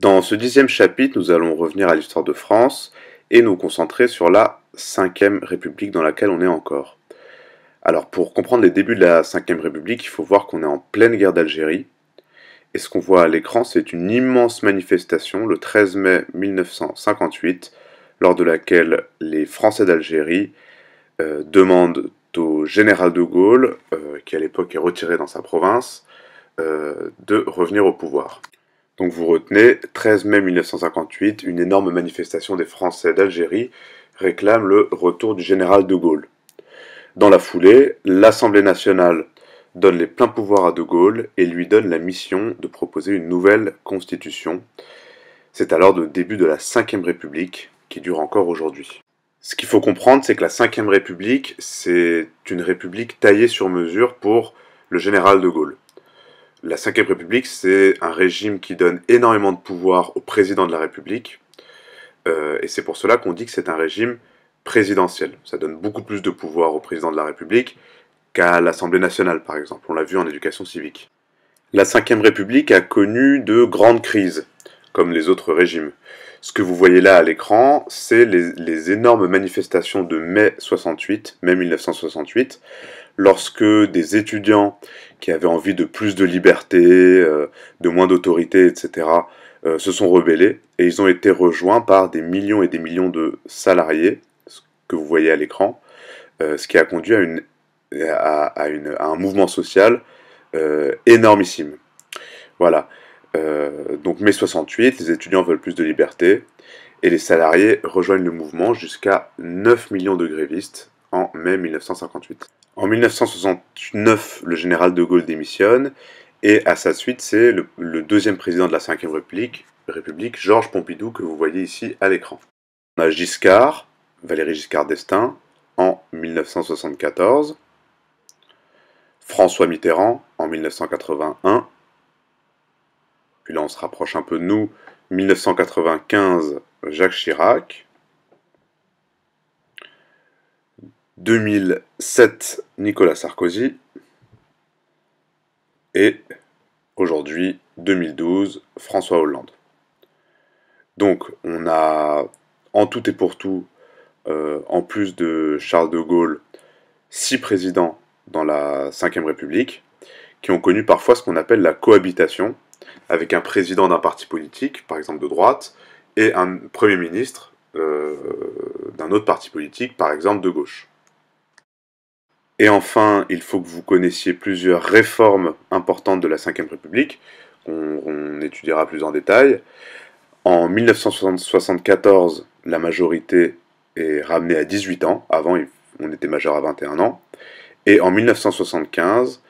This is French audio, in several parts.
Dans ce 10e chapitre, nous allons revenir à l'histoire de France et nous concentrer sur la 5e République dans laquelle on est encore. Alors pour comprendre les débuts de la 5e République, il faut voir qu'on est en pleine guerre d'Algérie. Et ce qu'on voit à l'écran, c'est une immense manifestation le 13 mai 1958, lors de laquelle les Français d'Algérie demandent au général de Gaulle, qui à l'époque est retiré dans sa province, de revenir au pouvoir. Donc vous retenez, 13 mai 1958, une énorme manifestation des Français d'Algérie réclame le retour du général de Gaulle. Dans la foulée, l'Assemblée nationale donne les pleins pouvoirs à de Gaulle et lui donne la mission de proposer une nouvelle constitution. C'est alors le début de la 5e République qui dure encore aujourd'hui. Ce qu'il faut comprendre, c'est que la 5e République, c'est une république taillée sur mesure pour le général de Gaulle. La 5e République, c'est un régime qui donne énormément de pouvoir au président de la République, et c'est pour cela qu'on dit que c'est un régime présidentiel. Ça donne beaucoup plus de pouvoir au président de la République qu'à l'Assemblée nationale, par exemple. On l'a vu en éducation civique. La 5e République a connu de grandes crises, comme les autres régimes. Ce que vous voyez là à l'écran, c'est les énormes manifestations de mai 1968, lorsque des étudiants qui avaient envie de plus de liberté, de moins d'autorité, etc., se sont rebellés, et ils ont été rejoints par des millions et des millions de salariés, ce que vous voyez à l'écran, ce qui a conduit à un mouvement social énormissime. Voilà. Donc mai 68, les étudiants veulent plus de liberté, et les salariés rejoignent le mouvement jusqu'à 9 millions de grévistes en mai 1958. En 1969, le général de Gaulle démissionne, et à sa suite, c'est le deuxième président de la 5e République, Georges Pompidou, que vous voyez ici à l'écran. On a Giscard, Valéry Giscard d'Estaing, en 1974, François Mitterrand, en 1981, puis là on se rapproche un peu de nous, 1995, Jacques Chirac, 2007, Nicolas Sarkozy, et aujourd'hui, 2012, François Hollande. Donc on a en tout et pour tout, en plus de Charles de Gaulle, 6 présidents dans la 5e République, qui ont connu parfois ce qu'on appelle la cohabitation, avec un président d'un parti politique, par exemple de droite, et un Premier ministre d'un autre parti politique, par exemple de gauche. Et enfin, il faut que vous connaissiez plusieurs réformes importantes de la 5e République, qu'on étudiera plus en détail. En 1974, la majorité est ramenée à 18 ans, avant on était majeur à 21 ans, et en 1975,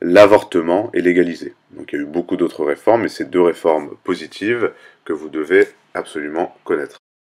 l'avortement est légalisé. Donc il y a eu beaucoup d'autres réformes, mais c'est deux réformes positives que vous devez absolument connaître.